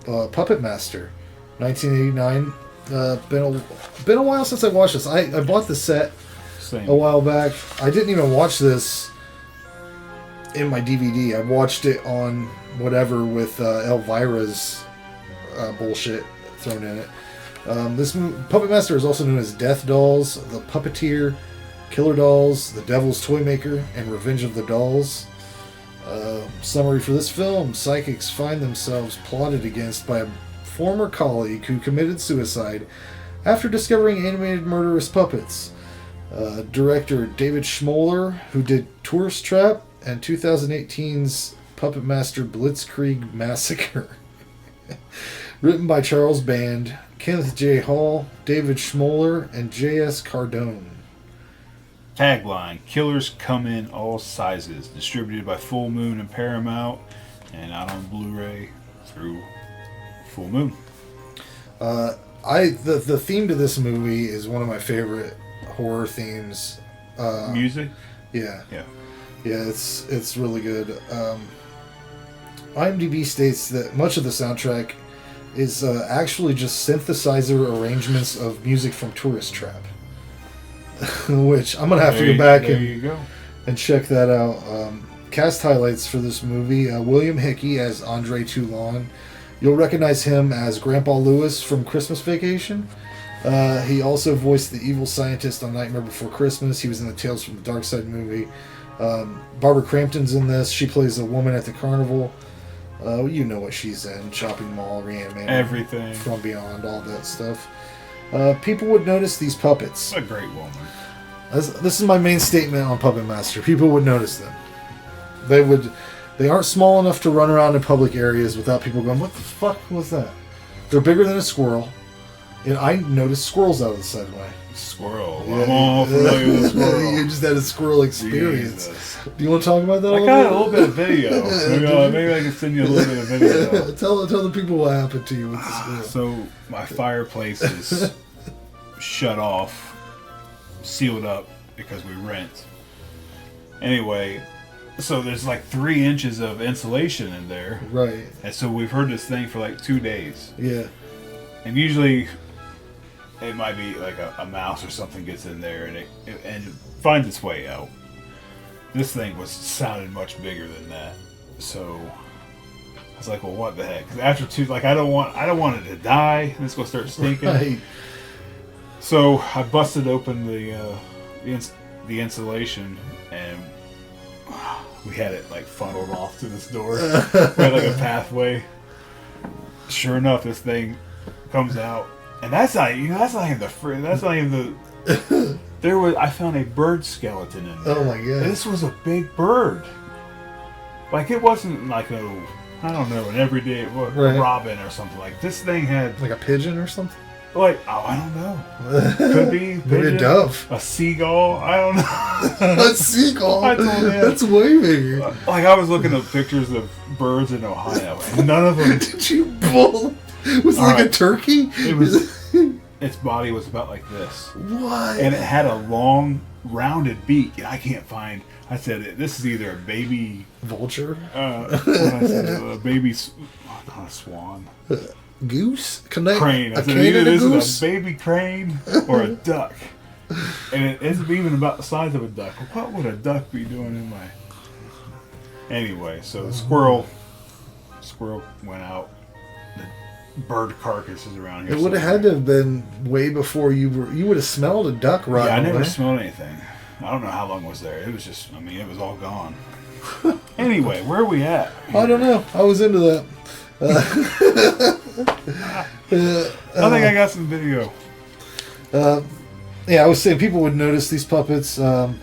Puppetmaster, 1989. Been a while since I watched this. I bought the set a while back. I didn't even watch this in my DVD. I watched it on whatever with Elvira's bullshit thrown in it. This Puppetmaster is also known as Death Dolls, The Puppeteer, Killer Dolls, The Devil's Toymaker, and Revenge of the Dolls. Summary for this film: psychics find themselves plotted against by a former colleague who committed suicide after discovering animated murderous puppets. Director David Schmoeller, who did Tourist Trap and 2018's Puppetmaster Blitzkrieg Massacre. Written by Charles Band, Kenneth J. Hall, David Schmoeller, and J.S. Cardone. Tagline: Killers come in all sizes. Distributed by Full Moon and Paramount, and out on Blu-ray through Full Moon. The theme to this movie is one of my favorite horror themes. Music? Yeah. Yeah. Yeah, it's really good. IMDb states that much of the soundtrack is actually just synthesizer arrangements of music from Tourist Trap. Which I'm going to have to go back and check that out. Cast highlights for this movie: William Hickey as Andre Toulon. You'll recognize him as Grandpa Lewis from Christmas Vacation. He also voiced the evil scientist on Nightmare Before Christmas. He was in the Tales from the Dark Side movie. Barbara Crampton's in this. She plays a woman at the carnival. You know what she's in: Shopping Mall, Reanimator, everything, From Beyond, all that stuff. People would notice these puppets. A great woman. This is my main statement on Puppetmaster. People would notice them. They aren't small enough to run around in public areas without people going, "What the fuck was that?" They're bigger than a squirrel. And I noticed squirrels out of the sideway. Squirrel. Yeah, I'm all familiar with a squirrel. You just had a squirrel experience. Jesus. Do you want to talk about that? I got a little bit of video. Maybe I can send you a little bit of video. Tell the people what happened to you with the squirrel. So my fireplace is shut off, sealed up because we rent. Anyway, so there's like 3 inches of insulation in there. Right. And so we've heard this thing for like 2 days. Yeah. And usually it might be like a mouse or something gets in there and it finds its way out. This thing sounded much bigger than that. So I was like, well, what the heck? 'Cause after 2, like I don't want it to die and it's gonna start stinking. Right. So I busted open the insulation and we had it like funneled off to this door. We had like a pathway. Sure enough, this thing comes out, and that's not even the. I found a bird skeleton in there. Oh my god! This was a big bird. Like it wasn't like an everyday robin or something. Like this thing had like a pigeon or something. Like I don't know. Could be maybe a dove, a seagull. I don't know. A seagull. I told him that's way bigger. Like I was looking at pictures of birds in Ohio, and none of them. Did you pull? Was it like a turkey? It was. Its body was about like this. What? And it had a long, rounded beak, and I can't find. I said this is either a baby vulture. What I said, a baby, not a swan. Goose? Crane. I said either this is a baby crane or a duck. And it isn't even about the size of a duck. What would a duck be doing in my... Anyway, so the squirrel went out. The bird carcasses around here. It would have had to have been way before you would have smelled a duck rotting. Yeah, I never smelled anything. I don't know how long it was there. It was just, it was all gone. Anyway, where are we at? I don't know. I was into that. I think I got some video. Yeah, I was saying people would notice these puppets. One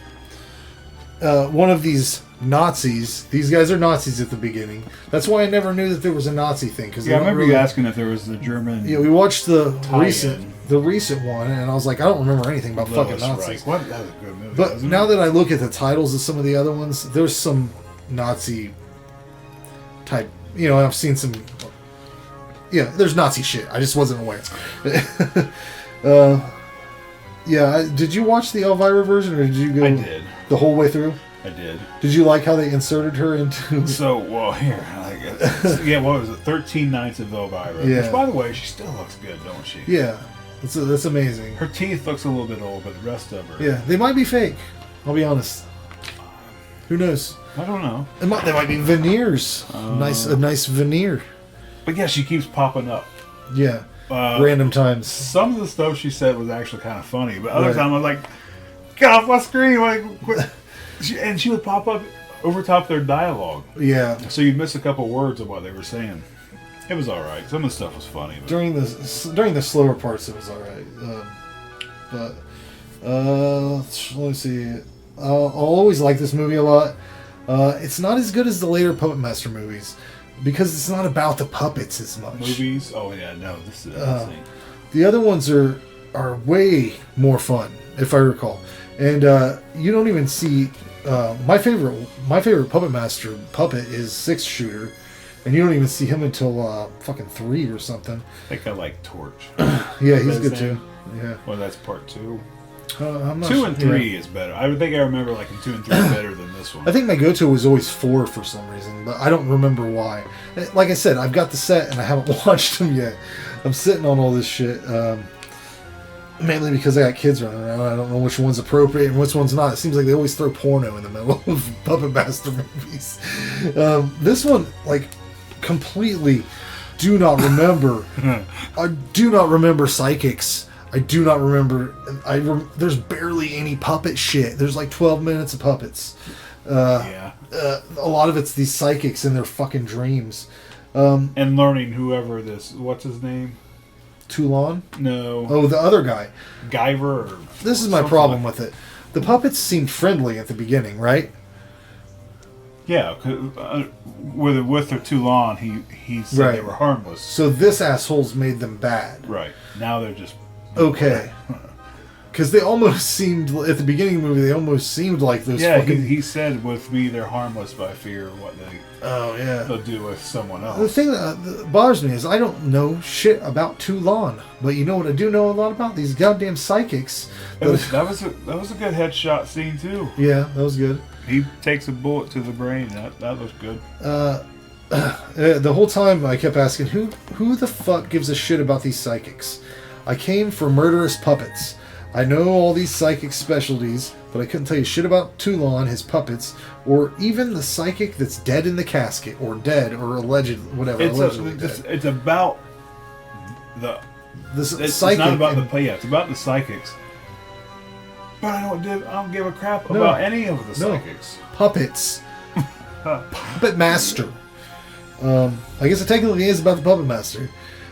of these Nazis. These guys are Nazis at the beginning. That's why I never knew that there was a Nazi thing. Cause I remember you asking if there was the German. Yeah, we watched the recent one, and I was like, I don't remember anything about fucking Nazis. What? That was a good movie. But now that I look at the titles of some of the other ones, there's some Nazi type. I've seen some. Yeah, there's Nazi shit. I just wasn't aware. Yeah, did you watch the Elvira version, or did you go? I did. The whole way through. I did. Did you like how they inserted her into? So here, Yeah, what was it? 13 Nights of Elvira. Yeah. Which, by the way, she still looks good, don't she? Yeah, that's amazing. Her teeth looks a little bit old, but the rest of her... Yeah, they might be fake. I'll be honest. Who knows? I don't know. They might be veneers. A nice veneer. But yeah, she keeps popping up. Yeah. Random times. Some of the stuff she said was actually kind of funny, but other times I was like, get off my screen! Like, and she would pop up over top their dialogue. Yeah. So you'd miss a couple words of what they were saying. It was alright. Some of the stuff was funny. But... During the slower parts, it was alright. Let me see. I'll always like this movie a lot. It's not as good as the later Puppetmaster movies because it's not about the puppets as much. Movies? Oh yeah, no. This is the other ones are way more fun, if I recall. And you don't even see my favorite Puppetmaster puppet is Six Shooter, and you don't even see him until fucking 3 or something. I think I like Torch. Yeah, he's good too. Yeah. Well, that's part 2. I'm not 2 and 3 is better. I think I remember liking 2 and 3 better than this one. I think my go-to was always 4 for some reason, but I don't remember why. Like I said, I've got the set and I haven't watched them yet. I'm sitting on all this shit, mainly because I got kids running around. I don't know which one's appropriate and which one's not. It seems like they always throw porno in the middle of Puppetmaster movies. This one, like, completely do not remember. I do not remember psychics. I do not remember. There's barely any puppet shit. There's like 12 minutes of puppets. A lot of it's these psychics in their fucking dreams. And learning whoever what's his name? Toulon? No. Oh, the other guy. Guyver. This is my problem with it. The puppets seemed friendly at the beginning, right? Yeah, with their Toulon, he said they were harmless. So this asshole's made them bad. Right. Now they're just... Okay. Because they almost seemed, at the beginning of the movie, they almost seemed like those fucking... he said, with me, they're harmless, but I fear what they'll do with someone else. The thing that bothers me is I don't know shit about Toulon. But you know what I do know a lot about? These goddamn psychics. That was a good headshot scene, too. Yeah, that was good. He takes a bullet to the brain. That was good. The whole time I kept asking, who the fuck gives a shit about these psychics? I came for murderous puppets. I know all these psychic specialties, but I couldn't tell you shit about Toulon, his puppets, or even the psychic that's dead in the casket, or dead, or alleged, whatever. It's about it's psychic. It's not about it's about the psychics. But I don't give a crap about any of the psychics. Puppets. Puppetmaster. I guess it technically is about the Puppetmaster.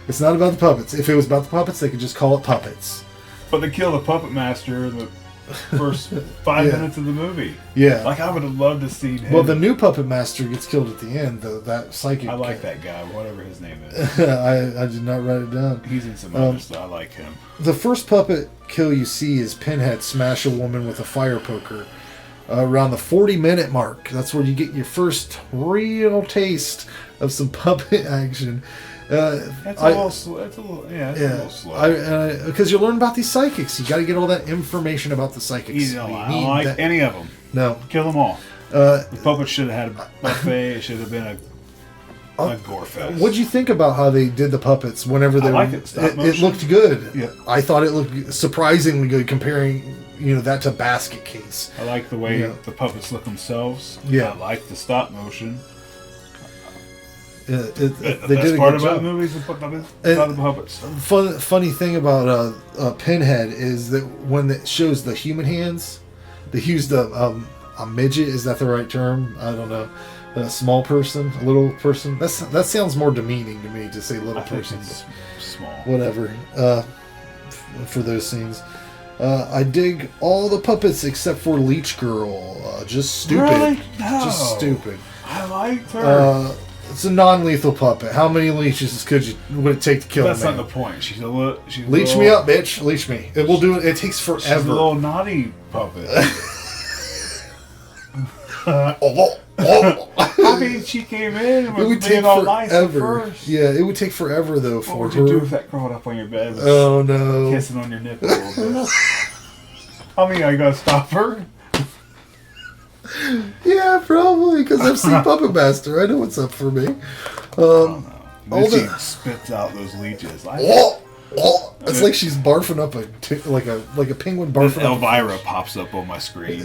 It's not about the puppets. If it was about the puppets, they could just call it puppets. But they kill the Puppetmaster in the first 5 minutes of the movie. Yeah. Like, I would have loved to see him. Well, the new Puppetmaster gets killed at the end, that psychic. I like that guy, whatever his name is. I did not write it down. He's in some other stuff. I like him. The first puppet kill you see is Pinhead smash a woman with a fire poker around the 40-minute mark. That's where you get your first real taste of some puppet action. It's a little slow. Because you learn about these psychics. You got to get all that information about the psychics. I don't like any of them. No. Kill them all. The puppet should have had a buffet. It should have been a gore fest. What'd you think about how they did the puppets whenever they liked it. It looked good. Yeah. I thought it looked surprisingly good comparing that to Basket Case. I like the way the puppets look themselves. Yeah. I like the stop motion. They the did best a part good about job. Movies about the puppets. Funny thing about Pinhead is that when it shows the human hands, they used a midget. Is that the right term? I don't know. A small person, a little person. That sounds more demeaning to me to say little person. Small. Whatever. For those scenes. I dig all the puppets except for Leech Girl. Just stupid. Really? No. Just stupid. I liked her. It's a non-lethal puppet. How many leeches would it take to kill That's a man? not the point. She's Leech me up, bitch. Leech me. It will do it. It takes forever. She's a little naughty puppet. I mean, she came in and was being all nice at first. Yeah, it would take forever though what for would her. you do if that crawled up on your bed? Oh no! Kissing on your nipple a little bit. I mean, are you gonna stop her? Yeah, probably, because I've seen Puppetmaster. I know what's up for me. I don't know. Missy spits out those leeches. It's like she's barfing up like a penguin barfing up. Elvira pops up on my screen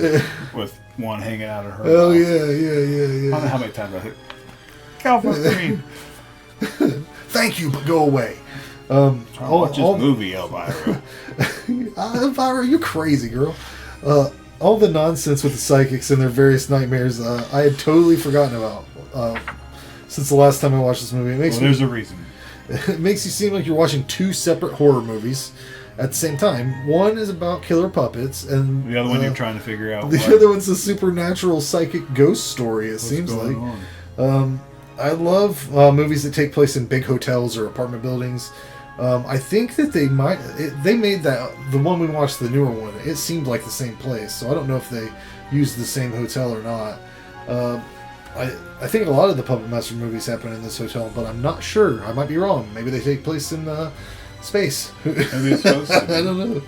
with one hanging out of her Oh, mouth. yeah. I don't know how many times I hit Calvin Green. Thank you, but go away. Watch this movie, Elvira. Elvira, you crazy girl. All the nonsense with the psychics and their various nightmares, I had totally forgotten about since the last time I watched this movie. There's a reason. It makes you seem like you're watching two separate horror movies at the same time. One is about killer puppets, and the other one you're trying to figure out. The other one's a supernatural psychic ghost story. It seems like. I love movies that take place in big hotels or apartment buildings. I think that they made that the one we watched, the newer one. It seemed like the same place, so I don't know if they used the same hotel or not. I think a lot of the Puppetmaster movies happen in this hotel, but I'm not sure. I might be wrong. Maybe they take place in space. Maybe it's supposed to be. I don't know.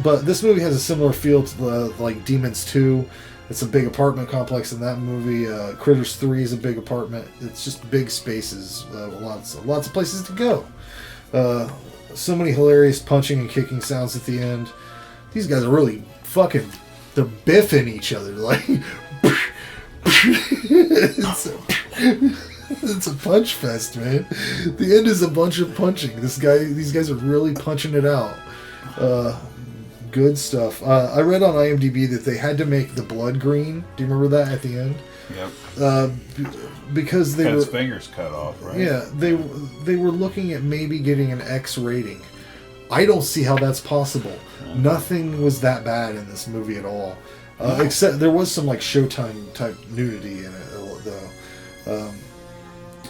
But this movie has a similar feel to like Demons 2. It's a big apartment complex in that movie. Critters 3 is a big apartment. It's just big spaces. Lots of places to go. So many hilarious punching and kicking sounds at the end. These guys are really fucking... They're biffing each other. Like... it's a punch fest, man. The end is a bunch of punching. These guys are really punching it out. Good stuff. I read on IMDb that they had to make the blood green. Do you remember that at the end? Yep. Because his fingers cut off, right? Yeah, they were looking at maybe getting an X rating. I don't see how that's possible. Nothing was that bad in this movie at all, except there was some like Showtime type nudity in it, though.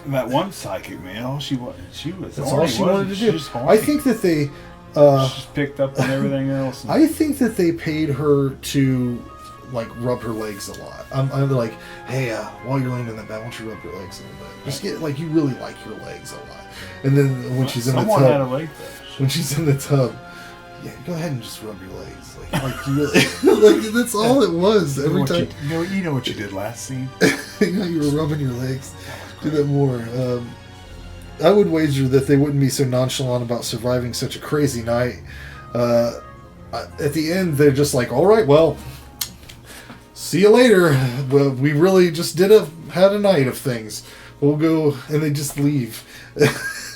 That one psychic, man, that's all she wanted to do. I think that they. She's picked up on everything else. I think that they paid her to, like, rub her legs a lot. I'm like, hey, while you're laying in the bed, why don't you rub your legs a little bit? Just get, like, you really like your legs a lot. And then when she's in the tub, had a leg fetish. When she's in the tub, yeah, go ahead and just rub your legs. Like you really, like, that's all it was. Every time. You know what you did last scene? You were rubbing your legs. Do that more. I would wager that they wouldn't be so nonchalant about surviving such a crazy night. At the end, they're just like, all right, well, see you later. Well, we really just had a night of things. We'll go, and they just leave.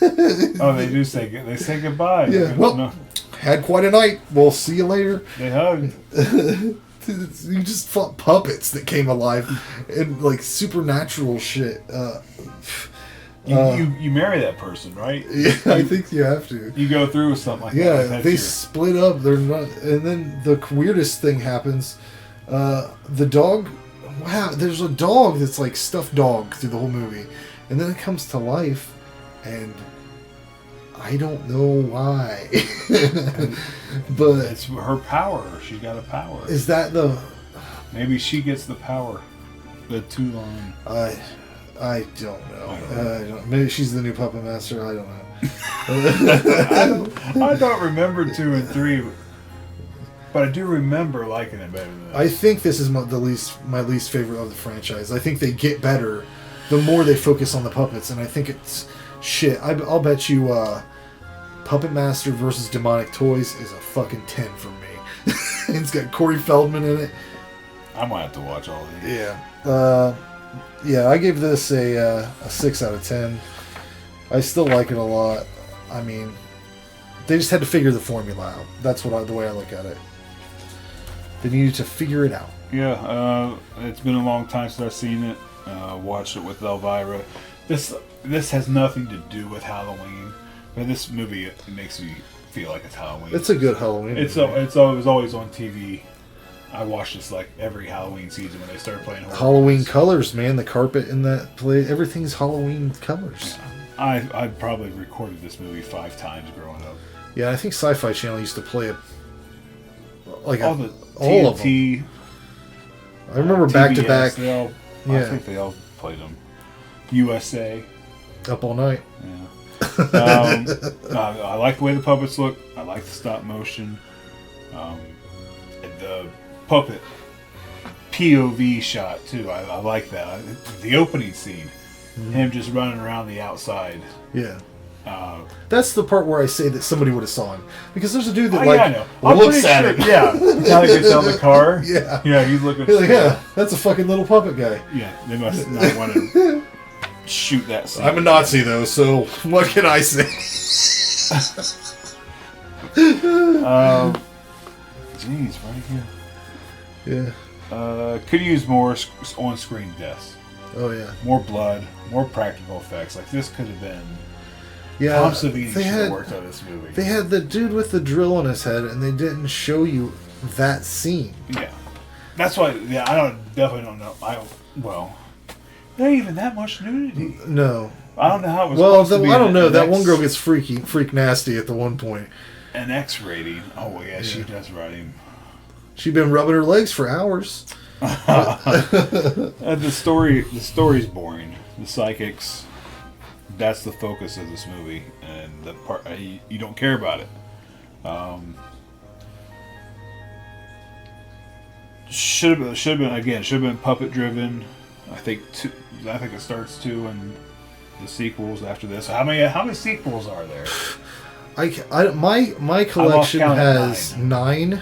They say goodbye. Yeah, had quite a night. We'll see you later. They hugged. You just fought puppets that came alive and like supernatural shit. You marry that person, right? Yeah, I think you have to. You go through with something like that. Yeah, they split up. They're not, and then the weirdest thing happens. The dog. Wow, there's a dog that's like stuffed dog through the whole movie, and then it comes to life, and I don't know why. But it's her power. She got a power. Is that the? Maybe she gets the power. The two-line. I don't know. Maybe she's the new Puppetmaster. I don't know. I don't remember 2 and 3, but I do remember liking it better than this. I think this is my least favorite of the franchise. I think they get better the more they focus on the puppets, and I think it's shit. I'll bet you Puppetmaster versus Demonic Toys is a fucking 10 for me. It's got Corey Feldman in it. I might have to watch all of these. Yeah. Yeah, I gave this a 6 out of 10. I still like it a lot. I mean, they just had to figure the formula out. That's the way I look at it. They needed to figure it out. Yeah, it's been a long time since I've seen it. Watched it with Elvira. This has nothing to do with Halloween, but this movie it makes me feel like it's Halloween. It's a good Halloween movie. It was always on TV. I watched this like every Halloween season when they started playing horror Halloween movies. Colors, man. The carpet in that play, everything's Halloween colors. Yeah. I probably recorded this movie 5 times growing up. Yeah, I think Sci-Fi Channel used to play it like all of them. I remember back to back. I think they all played them. USA. Up All Night. Yeah. I like the way the puppets look. I like the stop motion. The puppet POV shot too. I like that. The opening scene, him just running around the outside. Yeah. That's the part where I say that somebody would have saw him, because there's a dude that looks at it. Yeah, now he gets out of the car. Yeah, he's looking. He's like, yeah, that's a fucking little puppet guy. Yeah, they must not want to shoot that scene. I'm a Nazi though, so what can I say? Jeez, right Yeah. here. Could use more on-screen deaths. Oh yeah. More blood, more practical effects. Like this could have been. Yeah. Tom Savini should have worked on this movie. They had the dude with the drill on his head, and they didn't show you that scene. Yeah. That's why. Yeah, definitely don't know. There ain't even that much nudity. No. I don't know how it was. Well, I don't know. That one girl gets freak nasty at the one point. An X rating. Oh yeah, she does ride him. She'd been rubbing her legs for hours. The story's boring. The psychics, that's the focus of this movie, and the part you don't care about it. Should have been puppet driven. I think it starts to, and the sequels after this. How many sequels are there? My collection has 9,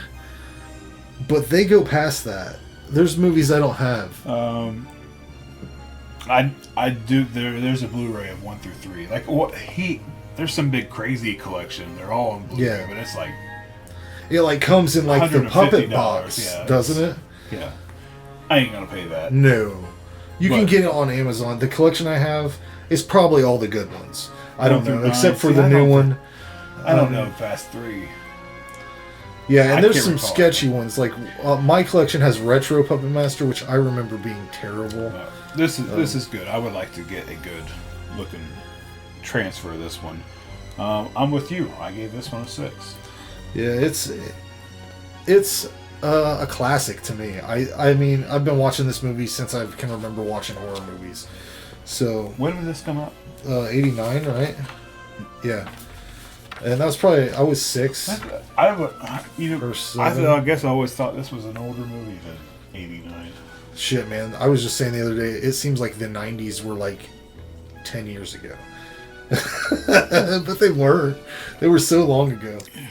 but they go past that. There's movies I don't have. I do. There's a Blu-ray of 1 through 3. Like there's some big crazy collection. They're all on Blu-ray, but it's like it comes in like the puppet box, doesn't it? Yeah, I ain't gonna pay that. No, you can get it on Amazon. The collection I have is probably all the good ones. I don't know, except for the new one. I don't know Fast 3. Yeah, and there's some sketchy ones. Like my collection has retro Puppetmaster, which I remember being terrible. This is good. I would like to get a good looking transfer of this one. I'm with you. I gave this one a 6. Yeah, it's a classic to me. I mean, I've been watching this movie since I can remember watching horror movies. So when did this come out? 89, right? Yeah. And that was probably, I was 6. I guess I always thought this was an older movie than 89. Shit, man. I was just saying the other day, it seems like the 90s were like 10 years ago. But they weren't. They were so long ago. Yeah.